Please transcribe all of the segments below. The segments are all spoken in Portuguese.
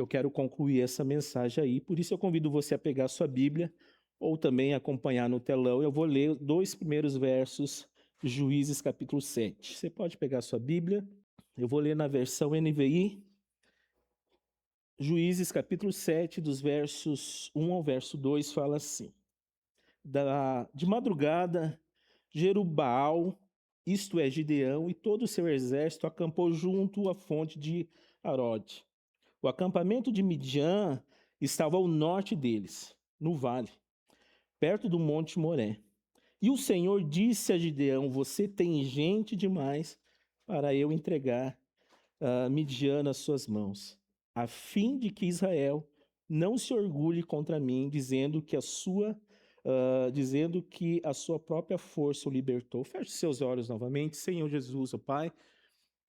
quero concluir essa mensagem aí. Por isso eu convido você a pegar a sua Bíblia ou também acompanhar no telão. Eu vou ler 2 primeiros versos de Juízes capítulo 7. Você pode pegar a sua Bíblia. Eu vou ler na versão NVI. Juízes capítulo 7, dos versos 1 ao verso 2, fala assim. De madrugada, Jerubbaal, isto é, Gideão, e todo o seu exército acampou junto à fonte de Harod. O acampamento de Midian estava ao norte deles, no vale, perto do monte Moré. E o Senhor disse a Gideão: você tem gente demais para eu entregar Midian nas suas mãos, a fim de que Israel não se orgulhe contra mim, dizendo que a sua própria força o libertou. Feche seus olhos novamente. Senhor Jesus, ó Pai,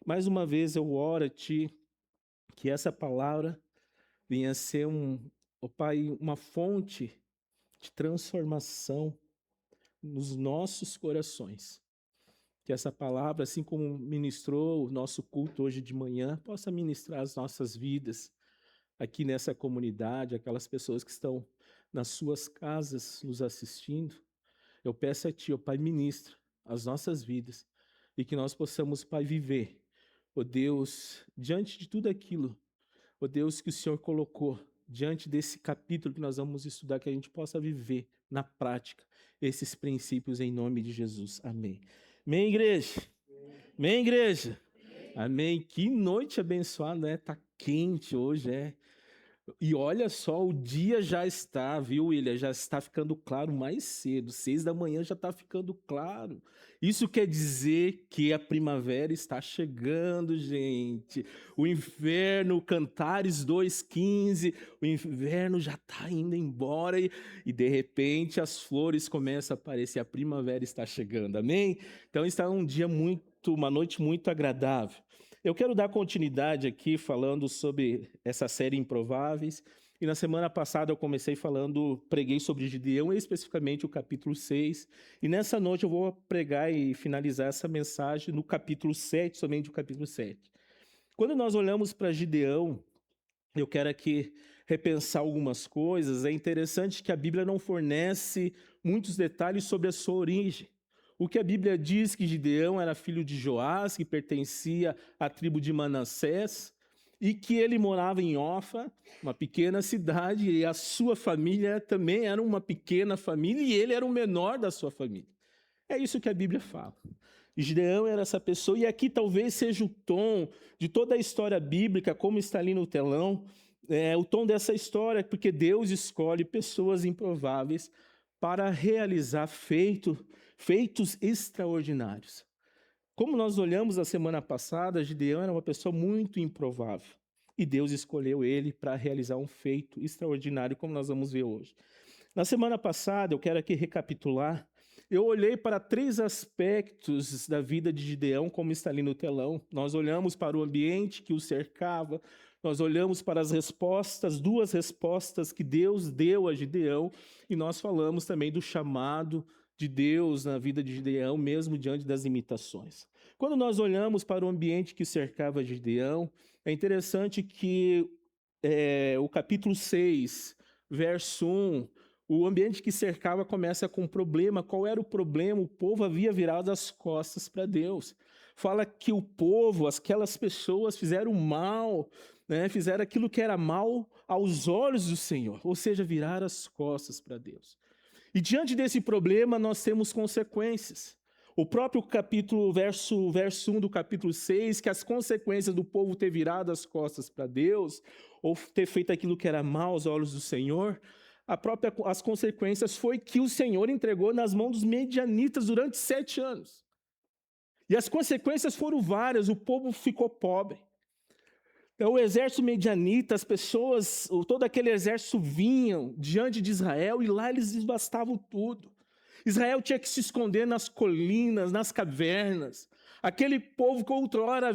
mais uma vez eu oro a Ti, que essa palavra venha ser ó Pai, uma fonte de transformação nos nossos corações. Que essa palavra, assim como ministrou o nosso culto hoje de manhã, possa ministrar as nossas vidas aqui nessa comunidade, aquelas pessoas que estão nas suas casas nos assistindo. Eu peço a Ti, ó Pai, ministra as nossas vidas e que nós possamos, Pai, viver, ó Deus, diante de tudo aquilo, ó Deus, que o Senhor colocou diante desse capítulo que nós vamos estudar, que a gente possa viver na prática esses princípios em nome de Jesus. Amém. Amém, igreja? Amém, igreja? Amém. Que noite abençoada, né? Tá quente hoje, é. E olha só, o dia já está, viu, William? Já está ficando claro mais cedo. 6 da manhã já está ficando claro. Isso quer dizer que a primavera está chegando, gente. O inverno, Cantares 2:15, o inverno já está indo embora e de repente as flores começam a aparecer. A primavera está chegando, amém? Então está uma noite muito agradável. Eu quero dar continuidade aqui falando sobre essa série Improváveis. E na semana passada eu preguei sobre Gideão, especificamente o capítulo 6. E nessa noite eu vou pregar e finalizar essa mensagem no capítulo 7, somente o capítulo 7. Quando nós olhamos para Gideão, eu quero aqui repensar algumas coisas. É interessante que a Bíblia não fornece muitos detalhes sobre a sua origem. O que a Bíblia diz que Gideão era filho de Joás, que pertencia à tribo de Manassés, e que ele morava em Ofa, uma pequena cidade, e a sua família também era uma pequena família, e ele era o menor da sua família. É isso que a Bíblia fala. Gideão era essa pessoa, e aqui talvez seja o tom de toda a história bíblica, como está ali no telão, o tom dessa história, porque Deus escolhe pessoas improváveis para realizar feitos extraordinários. Como nós olhamos a semana passada, Gideão era uma pessoa muito improvável. E Deus escolheu ele para realizar um feito extraordinário, como nós vamos ver hoje. Na semana passada, eu quero aqui recapitular, eu olhei para 3 aspectos da vida de Gideão, como está ali no telão. Nós olhamos para o ambiente que o cercava, nós olhamos para as respostas, 2 respostas que Deus deu a Gideão, e nós falamos também do chamado de Deus na vida de Gideão, mesmo diante das limitações. Quando nós olhamos para o ambiente que cercava Gideão, é interessante que o capítulo 6, verso 1, o ambiente que cercava começa com um problema. Qual era o problema? O povo havia virado as costas para Deus. Fala que o povo, aquelas pessoas fizeram mal, fizeram aquilo que era mal aos olhos do Senhor, ou seja, viraram as costas para Deus. E diante desse problema, nós temos consequências. O próprio capítulo, verso 1 do capítulo 6, que as consequências do povo ter virado as costas para Deus, ou ter feito aquilo que era mal aos olhos do Senhor, as consequências foi que o Senhor entregou nas mãos dos medianitas durante 7 anos. E as consequências foram várias, o povo ficou pobre. O exército medianita, as pessoas, todo aquele exército vinham diante de Israel e lá eles devastavam tudo. Israel tinha que se esconder nas colinas, nas cavernas. Aquele povo que outrora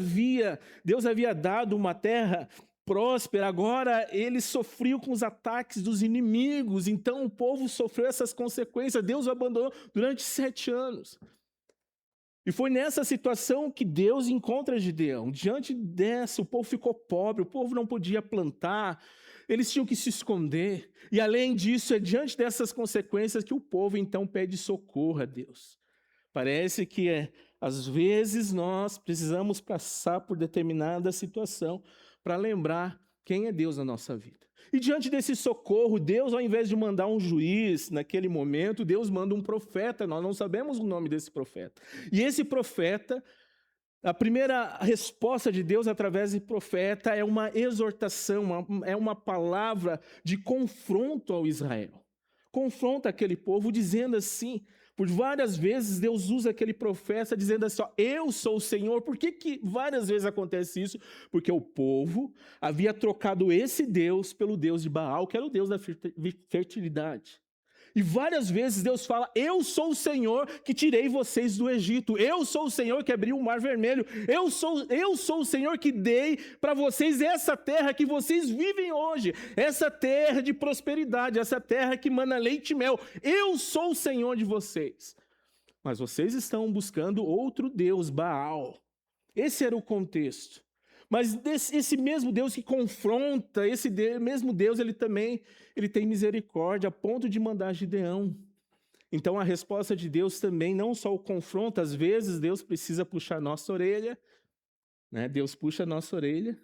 Deus havia dado uma terra próspera, agora eles sofriam com os ataques dos inimigos, então o povo sofreu essas consequências, Deus o abandonou durante 7 anos. E foi nessa situação que Deus encontra Gideão. Diante dessa, o povo ficou pobre, o povo não podia plantar, eles tinham que se esconder. E além disso, é diante dessas consequências que o povo então pede socorro a Deus. Parece que às vezes nós precisamos passar por determinada situação para lembrar quem é Deus na nossa vida. E diante desse socorro, Deus, ao invés de mandar um juiz naquele momento, Deus manda um profeta. Nós não sabemos o nome desse profeta. E esse profeta, a primeira resposta de Deus através de profeta é uma exortação, é uma palavra de confronto ao Israel. Confronta aquele povo dizendo assim, por várias vezes Deus usa aquele profeta dizendo assim, ó, eu sou o Senhor. Por que várias vezes acontece isso? Porque o povo havia trocado esse Deus pelo Deus de Baal, que era o Deus da fertilidade. E várias vezes Deus fala, eu sou o Senhor que tirei vocês do Egito, eu sou o Senhor que abriu o Mar Vermelho, eu sou o Senhor que dei para vocês essa terra que vocês vivem hoje, essa terra de prosperidade, essa terra que mana leite e mel, eu sou o Senhor de vocês. Mas vocês estão buscando outro Deus, Baal. Esse era o contexto. Mas esse mesmo Deus que confronta, mesmo Deus, ele tem misericórdia a ponto de mandar Gideão. Então a resposta de Deus também não só o confronta, às vezes Deus precisa puxar a nossa orelha, né? Deus puxa a nossa orelha,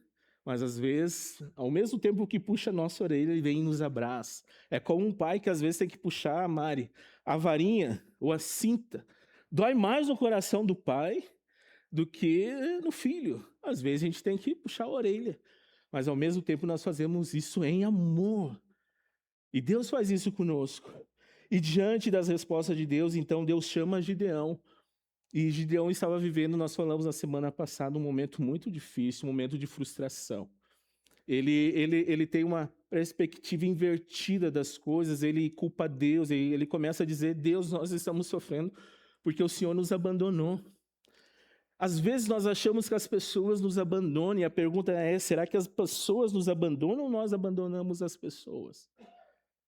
mas às vezes, ao mesmo tempo que puxa a nossa orelha, ele vem e nos abraça. É como um pai que às vezes tem que puxar, Mari, a varinha ou a cinta. Dói mais no coração do pai do que no filho. Às vezes a gente tem que puxar a orelha, mas ao mesmo tempo nós fazemos isso em amor. E Deus faz isso conosco. E diante das respostas de Deus, então Deus chama Gideão. E Gideão estava vivendo, nós falamos na semana passada, um momento muito difícil, um momento de frustração. Ele tem uma perspectiva invertida das coisas, ele culpa Deus, ele começa a dizer, Deus, nós estamos sofrendo porque o Senhor nos abandonou. Às vezes nós achamos que as pessoas nos abandonam, e a pergunta é, será que as pessoas nos abandonam ou nós abandonamos as pessoas?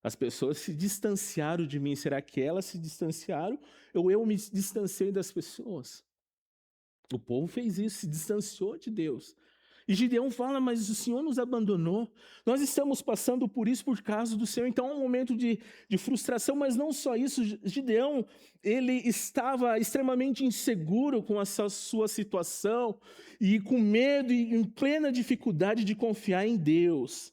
As pessoas se distanciaram de mim, será que elas se distanciaram ou eu me distanciei das pessoas? O povo fez isso, se distanciou de Deus. E Gideão fala, mas o Senhor nos abandonou. Nós estamos passando por isso por causa do Senhor. Então é um momento de frustração, mas não só isso. Gideão, ele estava extremamente inseguro com essa sua situação e com medo e em plena dificuldade de confiar em Deus.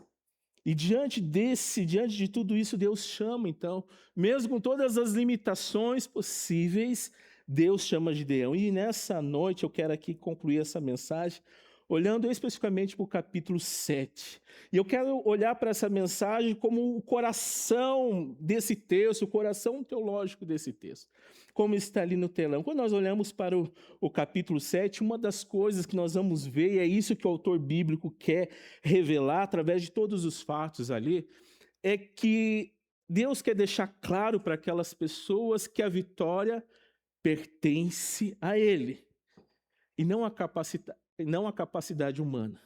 E diante de tudo isso, Deus chama, então, mesmo com todas as limitações possíveis, Deus chama Gideão. E nessa noite eu quero aqui concluir essa mensagem olhando especificamente para o capítulo 7. E eu quero olhar para essa mensagem como o coração desse texto, o coração teológico desse texto, como está ali no telão. Quando nós olhamos para o capítulo 7, uma das coisas que nós vamos ver, e é isso que o autor bíblico quer revelar através de todos os fatos ali, é que Deus quer deixar claro para aquelas pessoas que a vitória pertence a Ele, e não a capacidade humana.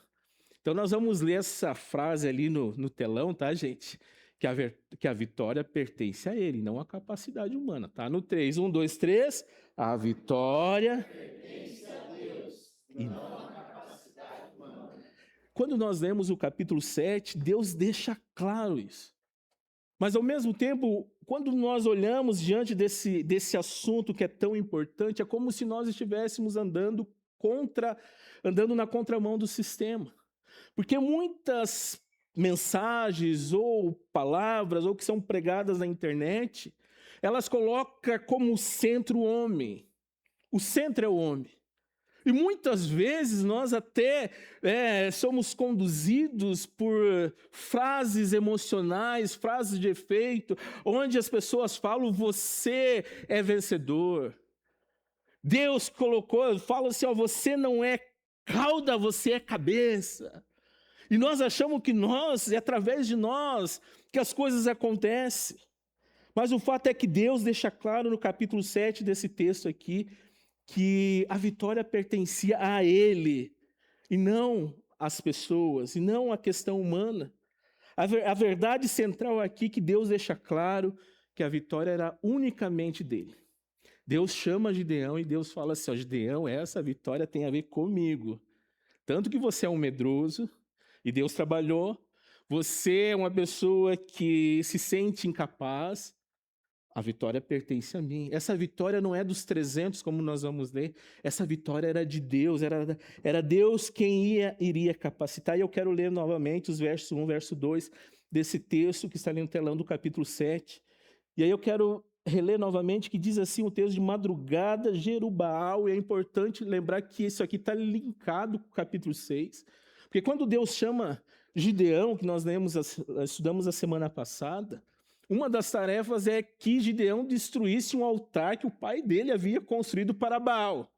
Então nós vamos ler essa frase ali no telão, tá, gente? Que a vitória pertence a Ele, não à capacidade humana, tá? No 3, 1, 2, 3, a vitória pertence a Deus, não à capacidade humana. Quando nós lemos o capítulo 7, Deus deixa claro isso. Mas, ao mesmo tempo, quando nós olhamos diante desse assunto que é tão importante, é como se nós estivéssemos andando na contramão do sistema. Porque muitas mensagens ou palavras ou que são pregadas na internet, elas colocam como centro o homem. O centro é o homem. E muitas vezes nós até somos conduzidos por frases emocionais, frases de efeito, onde as pessoas falam, você é vencedor. Deus fala assim, ó, você não é cauda, você é cabeça. E nós achamos que é através de nós que as coisas acontecem. Mas o fato é que Deus deixa claro no capítulo 7 desse texto aqui, que a vitória pertencia a Ele, e não às pessoas, e não à questão humana. A verdade central aqui que Deus deixa claro que a vitória era unicamente dele. Deus chama Gideão e Deus fala assim, ó, Gideão, essa vitória tem a ver comigo. Tanto que você é um medroso, e Deus trabalhou, você é uma pessoa que se sente incapaz, a vitória pertence a mim. Essa vitória não é dos 300, como nós vamos ler. Essa vitória era de Deus, era Deus quem iria capacitar. E eu quero ler novamente os versos 1, verso 2 desse texto que está ali no telão do capítulo 7. E aí eu quero reler novamente que diz assim o texto: de madrugada, Jerubaal, e é importante lembrar que isso aqui está linkado com o capítulo 6. Porque quando Deus chama Gideão, que nós estudamos a semana passada, uma das tarefas é que Gideão destruísse um altar que o pai dele havia construído para Baal.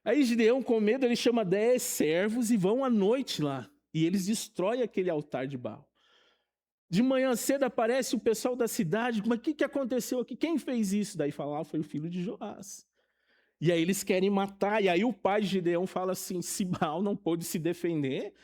Aí Gideão, com medo, ele chama 10 servos e vão à noite lá. E eles destroem aquele altar de Baal. De manhã cedo aparece o pessoal da cidade, mas o que aconteceu aqui? Quem fez isso? Daí fala, foi o filho de Joás. E aí eles querem matar, e aí o pai de Gideão fala assim, se Baal não pôde se defender,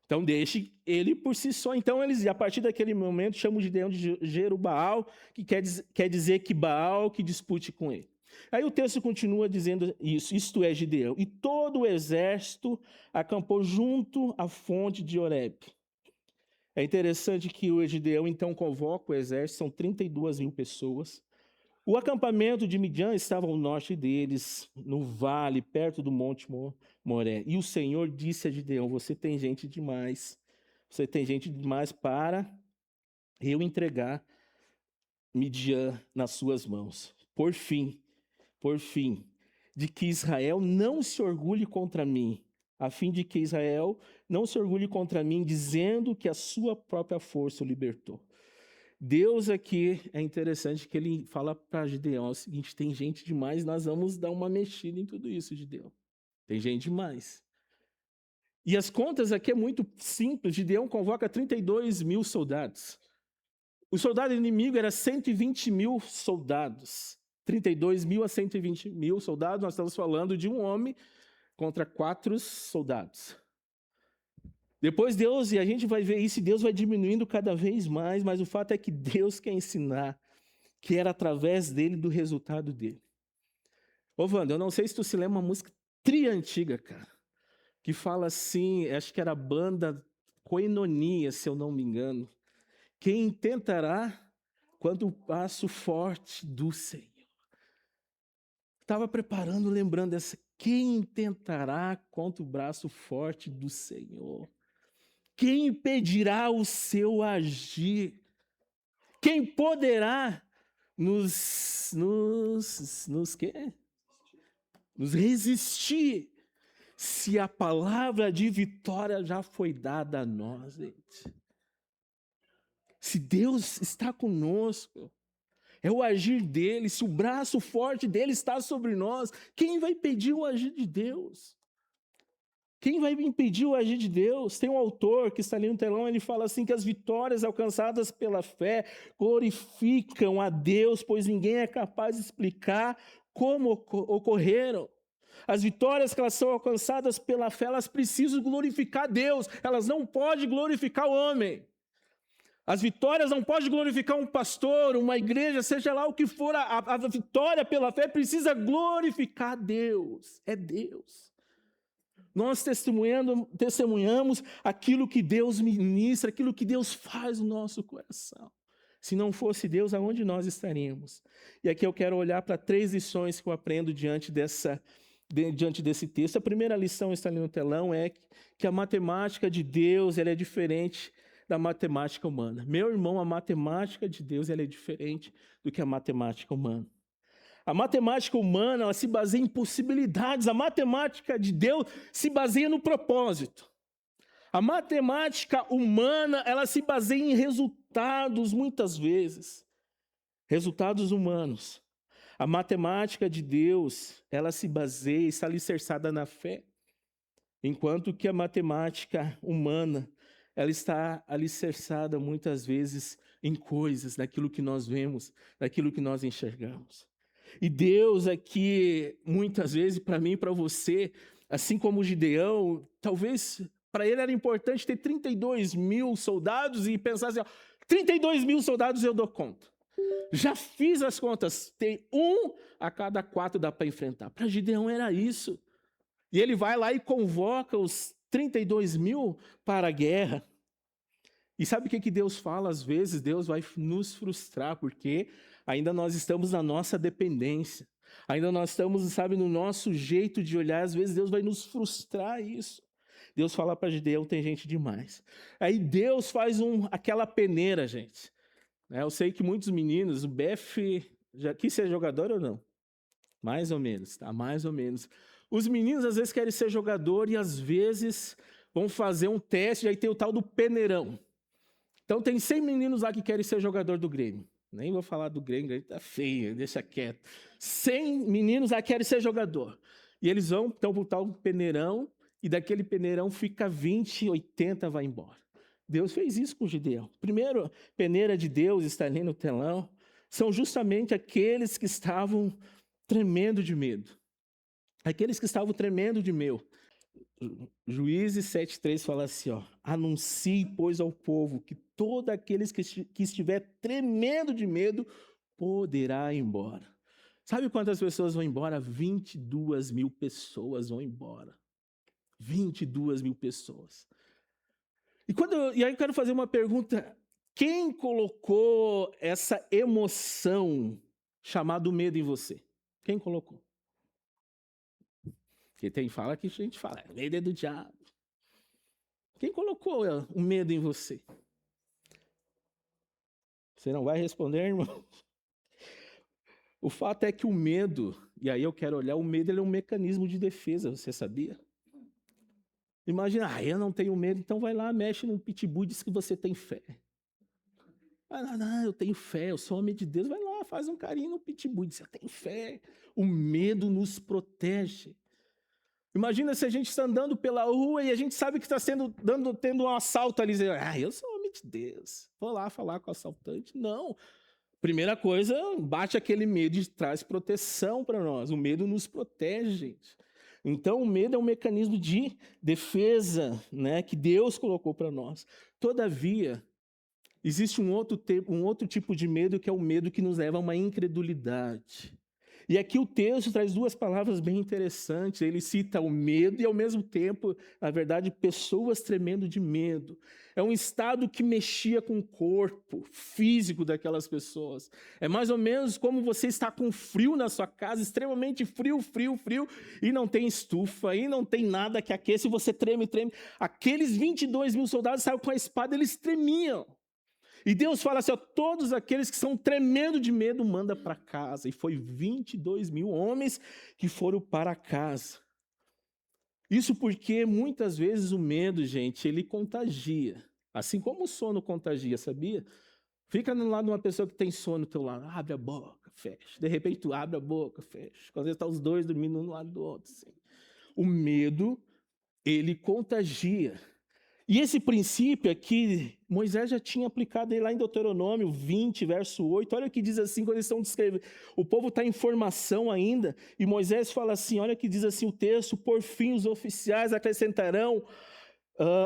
então deixe ele por si só. Então eles, a partir daquele momento, chamam Gideão de Jerubaal, que quer dizer que Baal que dispute com ele. Aí o texto continua dizendo isso, isto é Gideão. E todo o exército acampou junto à fonte de Horebe. É interessante que o Gideão então convoca o exército, são 32 mil pessoas. O acampamento de Midian estava ao norte deles, no vale, perto do monte Moré. E o Senhor disse a Gideão, você tem gente demais para eu entregar Midian nas suas mãos. Por fim, de que Israel não se orgulhe contra mim, a fim de que Israel não se orgulhe contra mim, dizendo que a sua própria força o libertou. Deus aqui, é interessante que ele fala para Gideão o seguinte, tem gente demais, nós vamos dar uma mexida em tudo isso, Gideão. Tem gente demais. E as contas aqui é muito simples, Gideão convoca 32 mil soldados. O soldado inimigo era 120 mil soldados. 32 mil a 120 mil soldados, nós estamos falando de um homem contra 4 soldados. Depois Deus, e a gente vai ver isso, Deus vai diminuindo cada vez mais, mas o fato é que Deus quer ensinar que era através dele, do resultado dele. Ô Wanda, eu não sei se tu se lembra uma música antiga, cara, que fala assim, acho que era a banda Koinonia, se eu não me engano. Quem tentará quando o passo forte do Senhor. Estava preparando, lembrando dessa. Quem tentará contra o braço forte do Senhor? Quem impedirá o seu agir? Quem poderá nos resistir se a palavra de vitória já foi dada a nós, gente? Se Deus está conosco, é o agir dele, se o braço forte dele está sobre nós, quem vai impedir o agir de Deus? Quem vai impedir o agir de Deus? Tem um autor que está ali no telão, ele fala assim que as vitórias alcançadas pela fé glorificam a Deus, pois ninguém é capaz de explicar como ocorreram. As vitórias que elas são alcançadas pela fé, elas precisam glorificar a Deus, elas não podem glorificar o homem. As vitórias não podem glorificar um pastor, uma igreja, seja lá o que for, a vitória pela fé precisa glorificar a Deus, é Deus. Nós testemunhamos aquilo que Deus ministra, aquilo que Deus faz no nosso coração. Se não fosse Deus, aonde nós estaríamos? E aqui eu quero olhar para 3 lições que eu aprendo diante desse texto. A primeira lição está ali no telão, é que a matemática de Deus ela é diferente da matemática humana. Meu irmão, a matemática de Deus ela é diferente do que a matemática humana. A matemática humana ela se baseia em possibilidades, a matemática de Deus se baseia no propósito. A matemática humana ela se baseia em resultados, muitas vezes. Resultados humanos. A matemática de Deus ela se baseia, está alicerçada na fé, enquanto que a matemática humana ela está alicerçada muitas vezes em coisas, naquilo que nós vemos, naquilo que nós enxergamos. E Deus aqui, muitas vezes, para mim e para você, assim como o Gideão, talvez para ele era importante ter 32 mil soldados e pensar assim, ó, 32 mil soldados eu dou conta. Já fiz as contas, tem 1 a cada 4 dá para enfrentar. Para Gideão era isso. E ele vai lá e convoca os 32 mil para a guerra. E sabe o que Deus fala? Às vezes Deus vai nos frustrar, porque ainda nós estamos na nossa dependência. Ainda nós estamos, sabe, no nosso jeito de olhar. Às vezes Deus vai nos frustrar isso. Deus fala para Gideão, tem gente demais. Aí Deus faz aquela peneira, gente. Eu sei que muitos meninos, o Bef já quis ser jogador ou não? Mais ou menos, tá? Mais ou menos. Os meninos às vezes querem ser jogador e às vezes vão fazer um teste, aí tem o tal do peneirão. Então tem 100 meninos lá que querem ser jogador do Grêmio. Nem vou falar do Grêmio, o Grêmio tá feio, deixa quieto. 100 meninos lá querem ser jogador. E eles vão então pro tal peneirão, e daquele peneirão fica 20, 80 vai embora. Deus fez isso com Gideão. Primeiro, peneira de Deus está ali no telão, são justamente aqueles que estavam tremendo de medo. Aqueles que estavam tremendo de medo. Juízes 7,3 fala assim, anuncie, pois, ao povo que todo aqueles que estiver tremendo de medo poderá ir embora. Sabe quantas pessoas vão embora? 22 mil pessoas vão embora. 22 mil pessoas. E aí eu quero fazer uma pergunta. Quem colocou essa emoção chamada medo em você? Quem colocou? Porque fala que a gente fala, medo é do diabo. Quem colocou o medo em você? Você não vai responder, irmão? O fato é que o medo, e aí eu quero olhar, o medo ele é um mecanismo de defesa, você sabia? Imagina, eu não tenho medo, então vai lá, mexe num pitbull e diz que você tem fé. Não, eu tenho fé, eu sou homem de Deus, vai lá, faz um carinho no pitbull e diz, eu tenho fé. O medo nos protege. Imagina se a gente está andando pela rua e a gente sabe que está tendo um assalto ali. Eu sou homem de Deus. Vou lá falar com o assaltante. Não. Primeira coisa, bate aquele medo e traz proteção para nós. O medo nos protege, gente. Então, o medo é um mecanismo de defesa, né, que Deus colocou para nós. Todavia, existe um outro tipo de medo, que é o medo que nos leva a uma incredulidade. E aqui o texto traz 2 palavras bem interessantes. Ele cita o medo e, ao mesmo tempo, na verdade, pessoas tremendo de medo. É um estado que mexia com o corpo físico daquelas pessoas. É mais ou menos como você está com frio na sua casa, extremamente frio, e não tem estufa, e não tem nada que aqueça, e você treme. Aqueles 22 mil soldados saíram com a espada, eles tremiam. E Deus fala assim, todos aqueles que estão tremendo de medo, manda para casa. E foi 22 mil homens que foram para casa. Isso porque muitas vezes o medo, gente, ele contagia. Assim como o sono contagia, sabia? Fica no lado de uma pessoa que tem sono do teu lado, abre a boca, fecha. De repente tu abre a boca, fecha. Quando estão os dois dormindo um do lado do outro. Assim. O medo, ele contagia. E esse princípio aqui, Moisés já tinha aplicado ele lá em Deuteronômio 20, verso 8. Olha o que diz assim, quando eles estão descrevendo. O povo está em formação ainda, e Moisés fala assim, olha o que diz assim o texto, por fim os oficiais acrescentarão,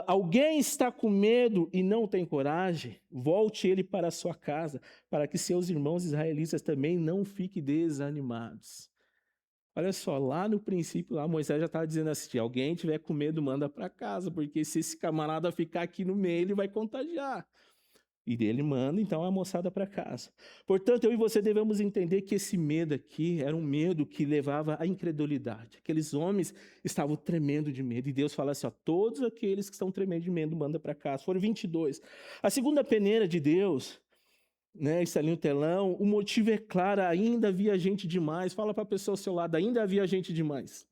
alguém está com medo e não tem coragem, volte ele para a sua casa, para que seus irmãos israelitas também não fiquem desanimados. Olha só, lá no princípio, lá Moisés já estava dizendo assim, se alguém tiver com medo, manda para casa, porque se esse camarada ficar aqui no meio, ele vai contagiar. E ele manda, então, a moçada para casa. Portanto, eu e você devemos entender que esse medo aqui era um medo que levava à incredulidade. Aqueles homens estavam tremendo de medo. E Deus fala assim, todos aqueles que estão tremendo de medo, manda para casa. Foram 22. A segunda peneira de Deus, né, está ali no telão, o motivo é claro, ainda havia gente demais. Fala para a pessoa ao seu lado, ainda havia gente demais.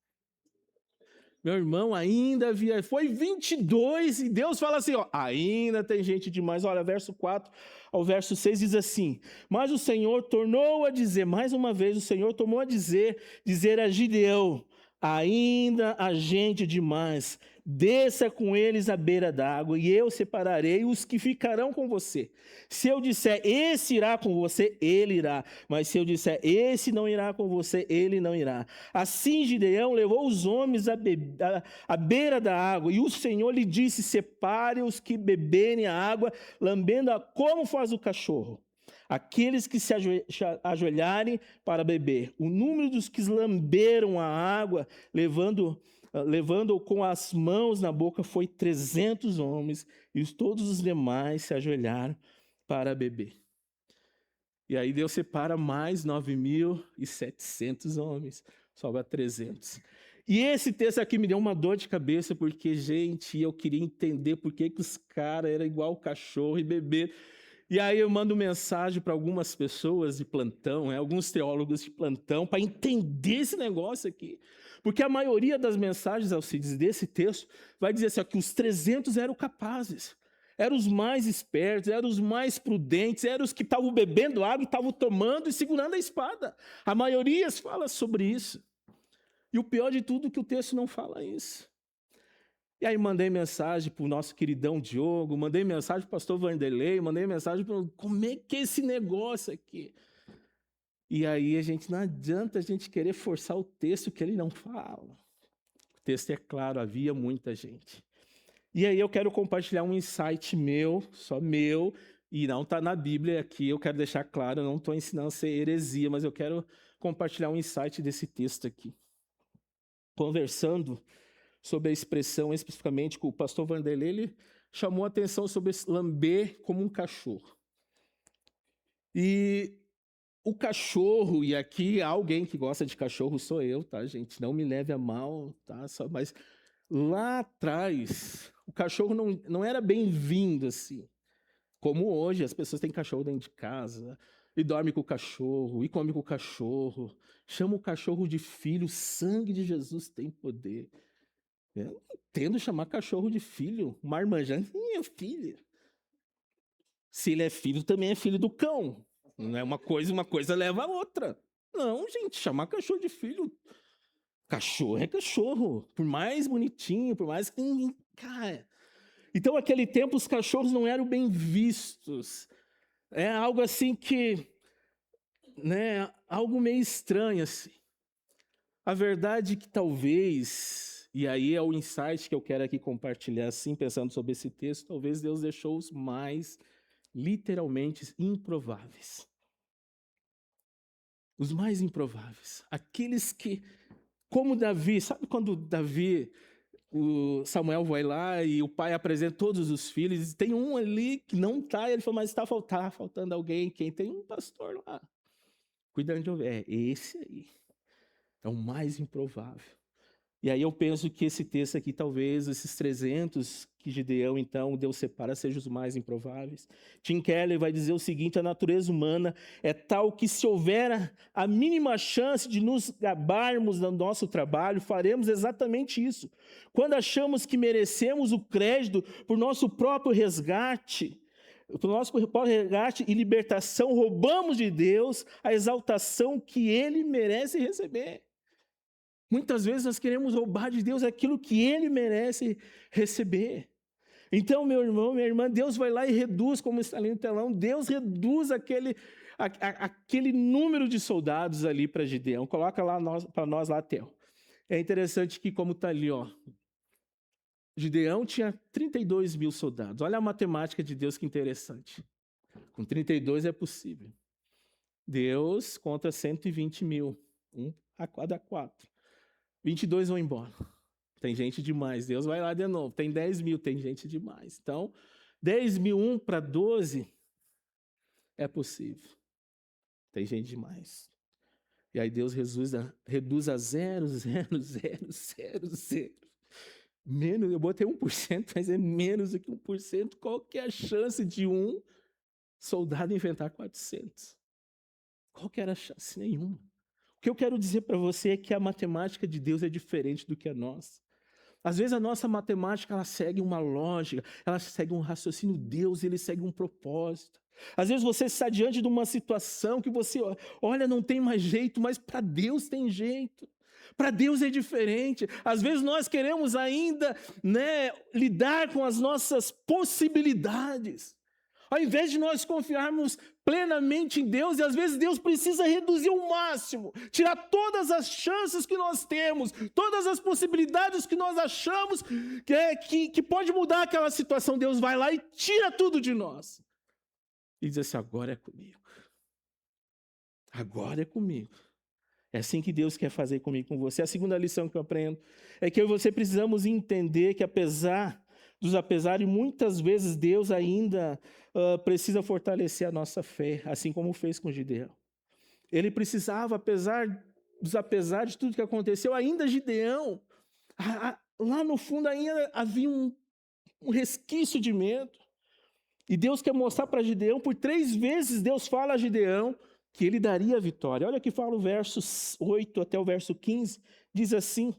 Meu irmão, ainda havia, foi 22 e Deus fala assim, ainda tem gente demais. Olha, verso 4 ao verso 6 diz assim, mas o Senhor tornou a dizer, mais uma vez o Senhor tornou a dizer a Gideão, ainda há gente demais, desça com eles à beira d'água e eu separarei os que ficarão com você. Se eu disser, esse irá com você, ele irá. Mas se eu disser, esse não irá com você, ele não irá. Assim Gideão levou os homens à beira da água e o Senhor lhe disse, separe os que beberem a água, lambendo-a como faz o cachorro. aqueles que se ajoelharem para beber. O número dos que lamberam a água, levando-o com as mãos na boca, foi 300 homens, e todos os demais se ajoelharam para beber. E aí Deus separa mais 9.700 homens, sobra 300. E esse texto aqui me deu uma dor de cabeça, porque, gente, eu queria entender por que os caras eram igual o cachorro e beber. E aí eu mando mensagem para algumas pessoas de plantão, alguns teólogos de plantão, para entender esse negócio aqui. Porque a maioria das mensagens, Alcides, desse texto, vai dizer assim, ó, que os 300 eram capazes. Eram os mais espertos, eram os mais prudentes, eram os que estavam bebendo água, estavam tomando e segurando a espada. A maioria fala sobre isso. E o pior de tudo é que o texto não fala isso. E aí mandei mensagem para o nosso queridão Diogo, mandei mensagem para o pastor Vanderlei, mandei mensagem para como é que é esse negócio aqui? E aí não adianta a gente querer forçar o texto que ele não fala. O texto é claro, havia muita gente. E aí eu quero compartilhar um insight meu, só meu, e não está na Bíblia aqui, eu quero deixar claro, eu não estou ensinando a ser heresia, mas eu quero compartilhar um insight desse texto aqui. Conversando sobre a expressão, especificamente com o pastor Vanderlei, ele chamou a atenção sobre lamber como um cachorro. E o cachorro, e aqui alguém que gosta de cachorro sou eu, tá, gente? Não me leve a mal, tá? Mas lá atrás, o cachorro não era bem-vindo assim. Como hoje, as pessoas têm cachorro dentro de casa, e dorme com o cachorro, e come com o cachorro, chama o cachorro de filho, o sangue de Jesus tem poder. Eu não entendo chamar cachorro de filho, marmanjão, é filho. Se ele é filho, também é filho do cão. Não é uma coisa leva a outra. Não, gente, chamar cachorro de filho. Cachorro é cachorro. Por mais bonitinho, por mais que ninguém. Cara. Então, naquele tempo, os cachorros não eram bem vistos. É algo assim que. Né, algo meio estranho, assim. A verdade é que talvez, e aí é o insight que eu quero aqui compartilhar, assim, pensando sobre esse texto, talvez Deus deixou os mais, literalmente, improváveis. Os mais improváveis. Aqueles que, como Davi, sabe quando Davi, o Samuel vai lá e o pai apresenta todos os filhos, e tem um ali que não está, e ele fala, mas está faltando alguém, quem? Tem um pastor lá, cuidando de ovelha. É esse aí. É o mais improvável. E aí eu penso que esse texto aqui, talvez, esses 300 que Gideão, então, Deus separa, sejam os mais improváveis. Tim Keller vai dizer o seguinte, a natureza humana é tal que se houver a mínima chance de nos gabarmos no nosso trabalho, faremos exatamente isso. Quando achamos que merecemos o crédito por nosso próprio resgate, e libertação, roubamos de Deus a exaltação que Ele merece receber. Muitas vezes nós queremos roubar de Deus aquilo que Ele merece receber. Então, meu irmão, minha irmã, Deus vai lá e reduz, como está ali no telão, Deus reduz aquele número de soldados ali para Gideão. Coloca lá para nós lá, Theo. É interessante que, como está ali, ó, Gideão tinha 32 mil soldados. Olha a matemática de Deus, que interessante. Com 32 é possível. Deus contra 120 mil. 1 a cada 4. 22 vão embora. Tem gente demais. Deus vai lá de novo. Tem 10 mil, tem gente demais. Então, 10 mil, 1 para 12 é possível. Tem gente demais. E aí Deus reduz a 0, 0, 0, 0, 0. Menos, eu botei 1%, mas é menos do que 1%. Qual que é a chance de um soldado enfrentar 400? Qual que era a chance? Nenhuma. O que eu quero dizer para você é que a matemática de Deus é diferente do que a nossa. Às vezes a nossa matemática ela segue uma lógica, ela segue um raciocínio. Deus, ele segue um propósito. Às vezes você está diante de uma situação que você olha, não tem mais jeito, mas para Deus tem jeito. Para Deus é diferente. Às vezes nós queremos ainda, lidar com as nossas possibilidades. Ao invés de nós confiarmos plenamente em Deus, e às vezes Deus precisa reduzir ao máximo, tirar todas as chances que nós temos, todas as possibilidades que nós achamos que pode mudar aquela situação. Deus vai lá e tira tudo de nós. E diz assim, agora é comigo. agora é comigo. É assim que Deus quer fazer comigo, com você. A segunda lição que eu aprendo é que eu e você precisamos entender que apesar dos apesar, e muitas vezes Deus ainda precisa fortalecer a nossa fé, assim como fez com Gideão. Ele precisava, apesar de tudo que aconteceu, ainda Gideão, lá no fundo ainda havia um resquício de medo. E Deus quer mostrar para Gideão, por 3 vezes Deus fala a Gideão que ele daria a vitória. Olha que fala o verso 8 até o verso 15, diz assim: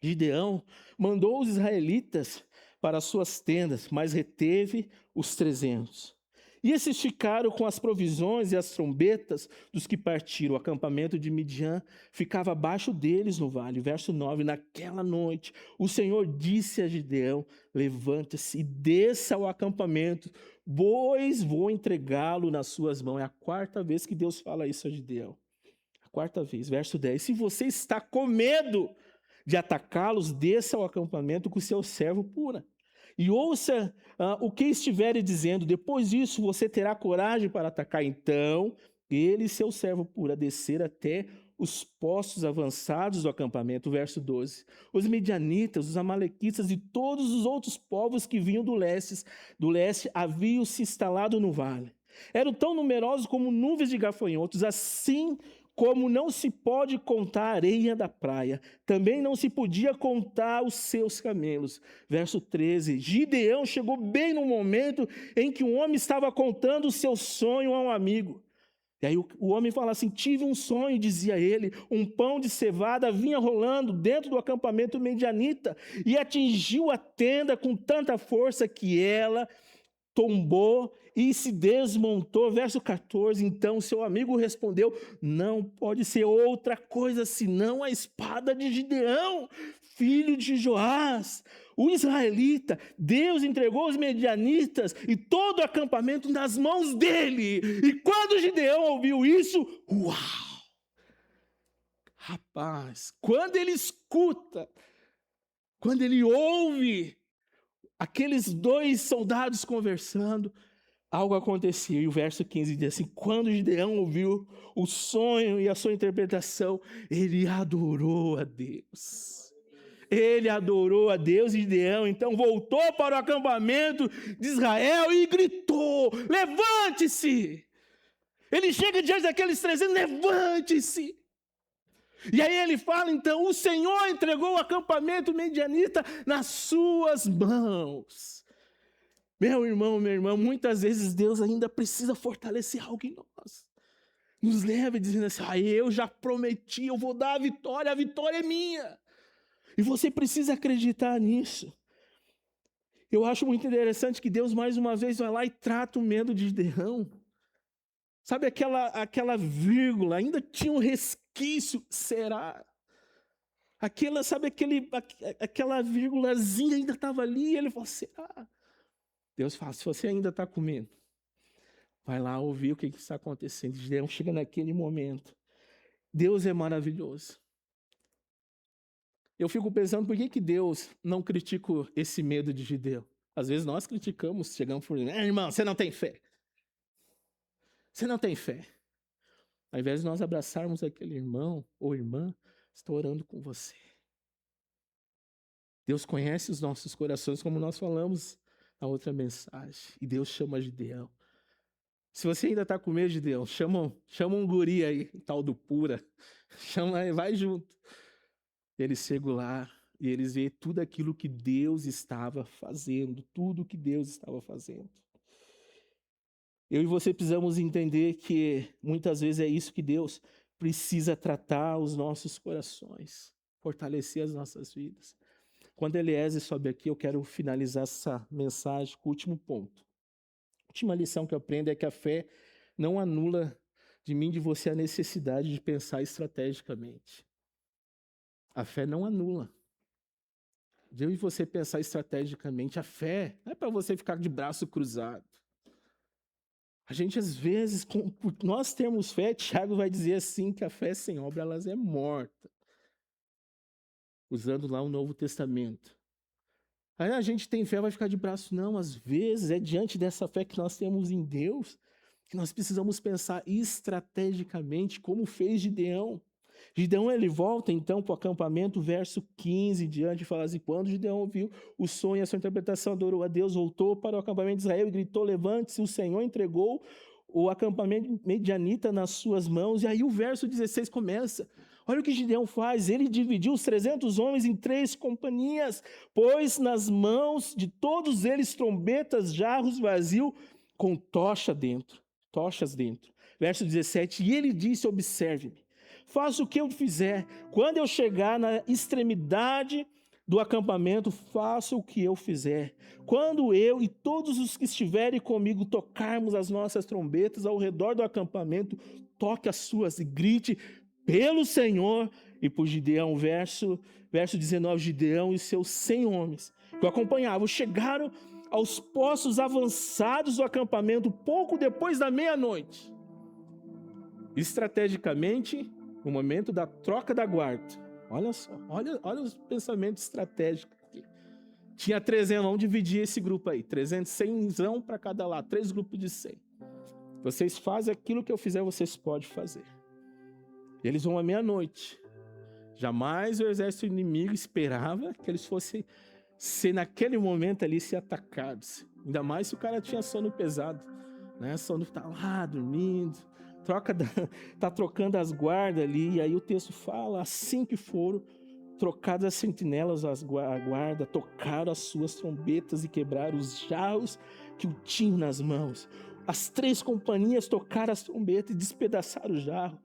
Gideão mandou os israelitas para as suas tendas, mas reteve os 300. E esses ficaram com as provisões e as trombetas dos que partiram. O acampamento de Midian ficava abaixo deles no vale. Verso 9, naquela noite o Senhor disse a Gideão: levante-se e desça ao acampamento, pois vou entregá-lo nas suas mãos. É a 4ª vez que Deus fala isso a Gideão. A 4ª vez, verso 10. Se você está com medo de atacá-los, desça ao acampamento com seu servo pura. E ouça o que estiverem dizendo. Depois disso, você terá coragem para atacar. Então, ele e seu servo pura desceram até os postos avançados do acampamento. Verso 12. Os medianitas, os amalequitas e todos os outros povos que vinham do leste haviam se instalado no vale. Eram tão numerosos como nuvens de gafanhotos, assim como não se pode contar a areia da praia, também não se podia contar os seus camelos. Verso 13, Gideão chegou bem no momento em que um homem estava contando o seu sonho a um amigo. E aí o homem fala assim: tive um sonho, dizia ele, um pão de cevada vinha rolando dentro do acampamento medianita e atingiu a tenda com tanta força que ela tombou e se desmontou. Verso 14, então seu amigo respondeu: não pode ser outra coisa senão a espada de Gideão, filho de Joás, o israelita. Deus entregou os medianitas e todo o acampamento nas mãos dele. E quando Gideão ouviu isso, uau! Rapaz, quando ele escuta, quando ele ouve aqueles 2 soldados conversando, algo aconteceu. E o verso 15 diz assim: quando Gideão ouviu o sonho e a sua interpretação, ele adorou a Deus. Ele adorou a Deus. E Gideão então voltou para o acampamento de Israel e gritou: levante-se! Ele chega diante daqueles 300, levante-se! E aí ele fala então: o Senhor entregou o acampamento medianita nas suas mãos. Meu irmão, minha irmã, muitas vezes Deus ainda precisa fortalecer algo em nós. Nos leva dizendo assim: eu já prometi, eu vou dar a vitória é minha. E você precisa acreditar nisso. Eu acho muito interessante que Deus mais uma vez vai lá e trata o medo de Gideão. Sabe aquela vírgula, ainda tinha um resquício, será? Aquela vírgulazinha ainda estava ali, e ele falou: será? Deus fala: se você ainda está com medo, vai lá ouvir o que está acontecendo. Gideão chega naquele momento. Deus é maravilhoso. Eu fico pensando, por que Deus não critica esse medo de Gideão? Às vezes nós criticamos, chegamos por ele: irmão, você não tem fé. Você não tem fé. Ao invés de nós abraçarmos aquele irmão ou irmã, estou orando com você. Deus conhece os nossos corações, como nós falamos na outra mensagem. E Deus chama Gideão. Se você ainda está com medo de Deus, chama um guri aí, tal do Pura. Chama aí, vai junto. Eles chegam lá e eles veem tudo aquilo que Deus estava fazendo. Tudo que Deus estava fazendo. Eu e você precisamos entender que muitas vezes é isso que Deus precisa tratar os nossos corações. Fortalecer as nossas vidas. Quando Eliezer sobe aqui, eu quero finalizar essa mensagem com o último ponto. A última lição que eu aprendo é que a fé não anula de mim e de você a necessidade de pensar estrategicamente. A fé não anula. De eu e você pensar estrategicamente, a fé não é para você ficar de braço cruzado. A gente, às vezes, por nós termos fé, Tiago vai dizer assim, que a fé sem obra, ela é morta. Usando lá o Novo Testamento. Aí a gente tem fé, vai ficar de braço. Não, às vezes é diante dessa fé que nós temos em Deus que nós precisamos pensar estrategicamente, como fez Gideão. Gideão, ele volta então para o acampamento, verso 15 em diante, fala assim: quando Gideão ouviu o sonho e a sua interpretação, adorou a Deus, voltou para o acampamento de Israel e gritou: levante-se, o Senhor entregou o acampamento medianita nas suas mãos. E aí o verso 16 começa. Olha o que Gideão faz: ele dividiu os 300 homens em 3 companhias, pôs nas mãos de todos eles trombetas, jarros vazios com tochas dentro. Verso 17, e ele disse: observe-me, faça o que eu fizer. Quando eu chegar na extremidade do acampamento, faça o que eu fizer. Quando eu e todos os que estiverem comigo tocarmos as nossas trombetas ao redor do acampamento, toque as suas e grite pelo Senhor e por Gideão. Verso 19, Gideão e seus 100 homens que o acompanhavam chegaram aos postos avançados do acampamento pouco depois da meia-noite. Estrategicamente, no momento da troca da guarda. Olha só, olha os pensamentos estratégicos aqui. Tinha 300, vamos dividir esse grupo aí, 300, 100 para cada lado, 3 grupos de 100. Vocês fazem aquilo que eu fizer, vocês podem fazer. E eles vão à meia-noite. Jamais o exército inimigo esperava que eles fossem ser naquele momento ali ser atacados. Ainda mais se o cara tinha sono pesado, né? Sono tá lá dormindo, tá trocando as guardas ali. E aí o texto fala: assim que foram trocadas as sentinelas, a guarda, tocaram as suas trombetas e quebraram os jarros que o tinham nas mãos. As 3 companhias tocaram as trombetas e despedaçaram o jarro,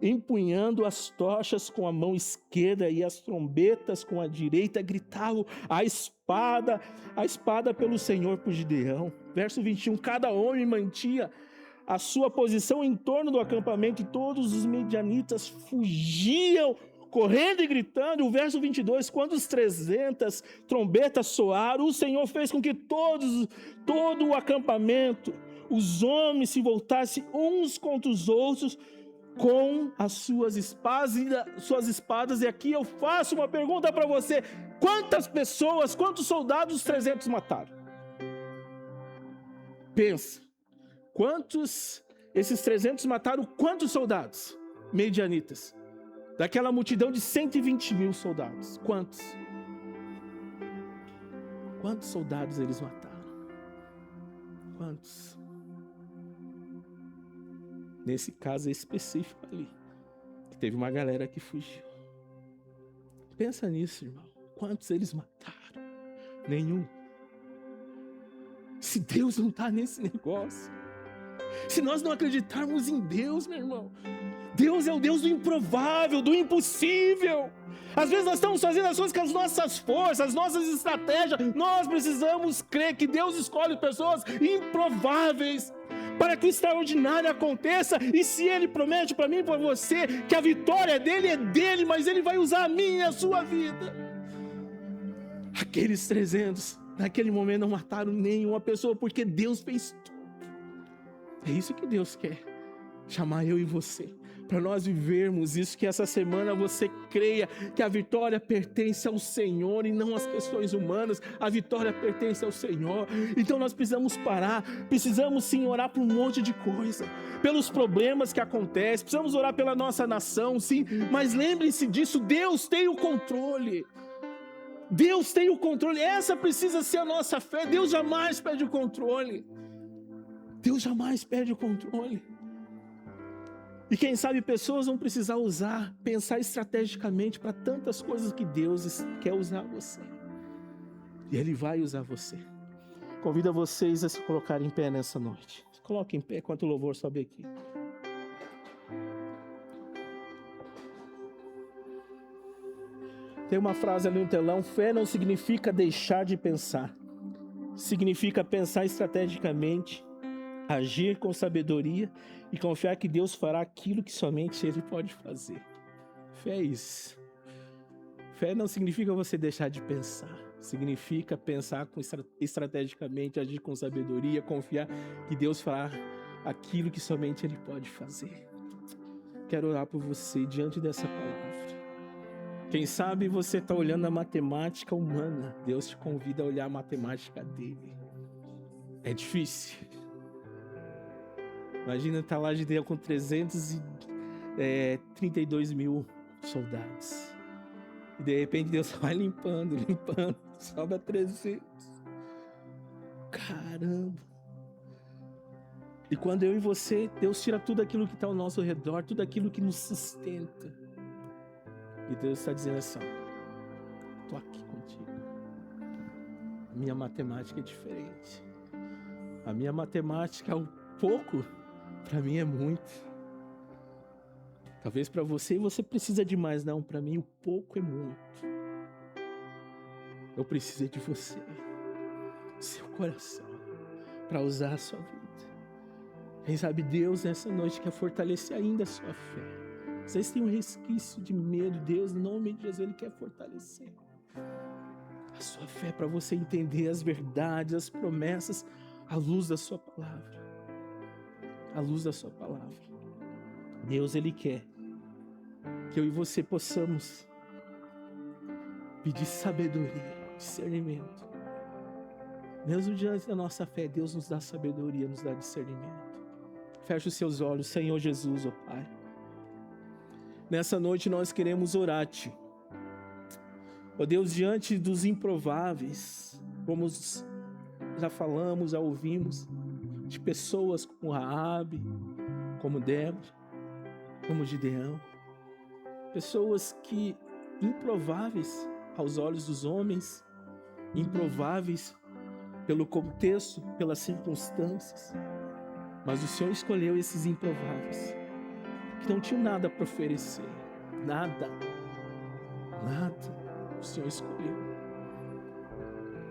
empunhando as tochas com a mão esquerda e as trombetas com a direita, gritavam a espada pelo Senhor, por Gideão. Verso 21, cada homem mantinha a sua posição em torno do acampamento e todos os midianitas fugiam, correndo e gritando. O verso 22, quando os 300 trombetas soaram, o Senhor fez com que todo o acampamento, os homens se voltassem uns contra os outros, com as suas espadas. E aqui eu faço uma pergunta para você: quantos soldados os 300 mataram? Pensa, esses 300 mataram quantos soldados medianitas? Daquela multidão de 120 mil soldados, quantos soldados eles mataram? Quantos? Nesse caso específico ali, que teve uma galera que fugiu. Pensa nisso, irmão. Quantos eles mataram? Nenhum. Se Deus não está nesse negócio, se nós não acreditarmos em Deus, meu irmão, Deus é o Deus do improvável, do impossível. Às vezes nós estamos fazendo as coisas com as nossas forças, as nossas estratégias. Nós precisamos crer que Deus escolhe pessoas improváveis para que o extraordinário aconteça. E se Ele promete para mim e para você que a vitória é dele, mas Ele vai usar a minha e a sua vida. Aqueles 300, naquele momento, não mataram nenhuma pessoa, porque Deus fez tudo. É isso que Deus quer, chamar eu e você, para nós vivermos isso, que essa semana você creia que a vitória pertence ao Senhor e não às questões humanas. A vitória pertence ao Senhor. Então nós precisamos parar, precisamos sim orar por um monte de coisa, pelos problemas que acontecem, precisamos orar pela nossa nação, sim, mas lembre-se disso, Deus tem o controle. Deus tem o controle, essa precisa ser a nossa fé. Deus jamais perde o controle. Deus jamais perde o controle. E quem sabe pessoas vão precisar pensar estrategicamente para tantas coisas que Deus quer usar você. E Ele vai usar você. Convido vocês a se colocarem em pé nessa noite. Se coloquem em pé enquanto o louvor sobe aqui. Tem uma frase ali no telão: fé não significa deixar de pensar. Significa pensar estrategicamente, agir com sabedoria e confiar que Deus fará aquilo que somente Ele pode fazer. Fé é isso. Fé não significa você deixar de pensar. Significa pensar estrategicamente, agir com sabedoria, confiar que Deus fará aquilo que somente Ele pode fazer. Quero orar por você diante dessa palavra. Quem sabe você está olhando a matemática humana. Deus te convida a olhar a matemática dele. É difícil. Imagina estar lá Gideão com 332 mil soldados. E de repente Deus vai limpando, sobra 300. Caramba! E quando eu e você, Deus tira tudo aquilo que está ao nosso redor, tudo aquilo que nos sustenta. E Deus está dizendo assim, estou aqui contigo. A minha matemática é diferente. A minha matemática, o pouco, para mim é muito. Talvez para você precisa de mais. Não, para mim o pouco é muito. Eu preciso de você, seu coração, para usar a sua vida. Quem sabe Deus nessa noite quer fortalecer ainda a sua fé. Vocês têm um resquício de medo, Deus, em nome de Jesus, Ele quer fortalecer a sua fé para você entender as verdades, as promessas, à luz da sua palavra. À luz da sua palavra. Deus, Ele quer que eu e você possamos pedir sabedoria, discernimento. Mesmo diante da nossa fé, Deus nos dá sabedoria, nos dá discernimento. Feche os seus olhos, Senhor Jesus, ó Pai. Nessa noite nós queremos orar-te. Ó Deus, diante dos improváveis, como já falamos, já ouvimos, de pessoas como Raabe, como Débora, como Gideão. Pessoas que improváveis aos olhos dos homens, improváveis pelo contexto, pelas circunstâncias. Mas o Senhor escolheu esses improváveis, que não tinham nada para oferecer. Nada. O Senhor escolheu.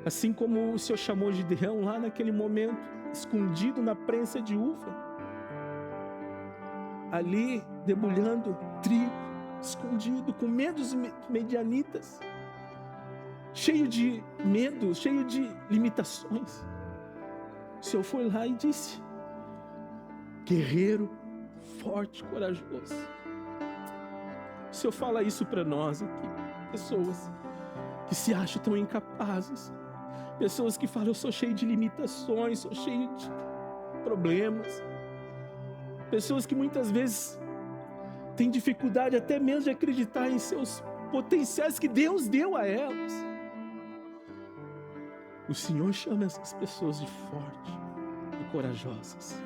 Assim como o Senhor chamou Gideão lá naquele momento, escondido na prensa de uva, ali debulhando trigo, escondido, com medo dos medianitas, cheio de medo, cheio de limitações. O Senhor foi lá e disse: guerreiro, forte, corajoso. O Senhor fala isso para nós aqui. Pessoas que se acham tão incapazes. Pessoas que falam, eu sou cheio de limitações, sou cheio de problemas. Pessoas que muitas vezes têm dificuldade até mesmo de acreditar em seus potenciais que Deus deu a elas. O Senhor chama essas pessoas de fortes e corajosas.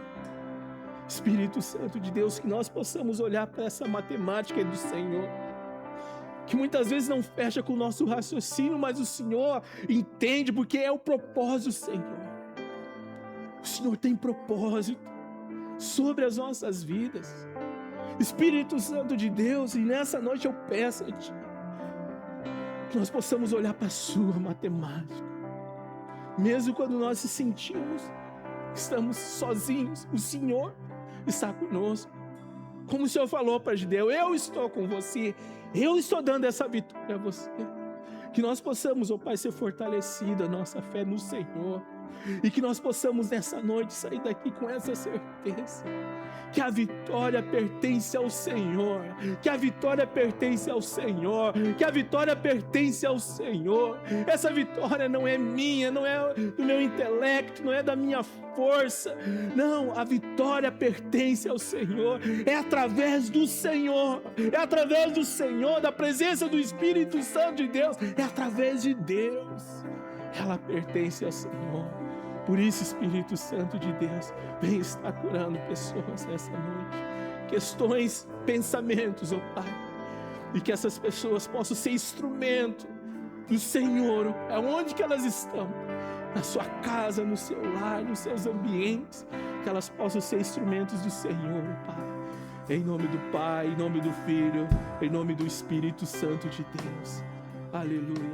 Espírito Santo de Deus, que nós possamos olhar para essa matemática do Senhor, que muitas vezes não fecha com o nosso raciocínio, mas o Senhor entende, porque é o propósito do Senhor. O Senhor tem propósito sobre as nossas vidas. Espírito Santo de Deus, e nessa noite eu peço a Ti, que nós possamos olhar para a Sua matemática, mesmo quando nós se sentimos que estamos sozinhos, o Senhor está conosco. Como o Senhor falou para Gideão, eu estou com você, eu estou dando essa vitória a você. Que nós possamos, ó Pai, ser fortalecida a nossa fé no Senhor, e que nós possamos nessa noite sair daqui com essa certeza, que a vitória pertence ao Senhor, que a vitória pertence ao Senhor, que a vitória pertence ao Senhor. Essa vitória não é minha, não é do meu intelecto, não é da minha força. Não, a vitória pertence ao Senhor. É através do Senhor, é através do Senhor, da presença do Espírito Santo de Deus, é através de Deus. Ela pertence ao Senhor. Por isso, Espírito Santo de Deus, vem estar curando pessoas nessa noite. Questões, pensamentos, ó Pai. E que essas pessoas possam ser instrumento do Senhor, aonde que elas estão. Na sua casa, no seu lar, nos seus ambientes. Que elas possam ser instrumentos do Senhor, Pai. Em nome do Pai, em nome do Filho, em nome do Espírito Santo de Deus. Aleluia.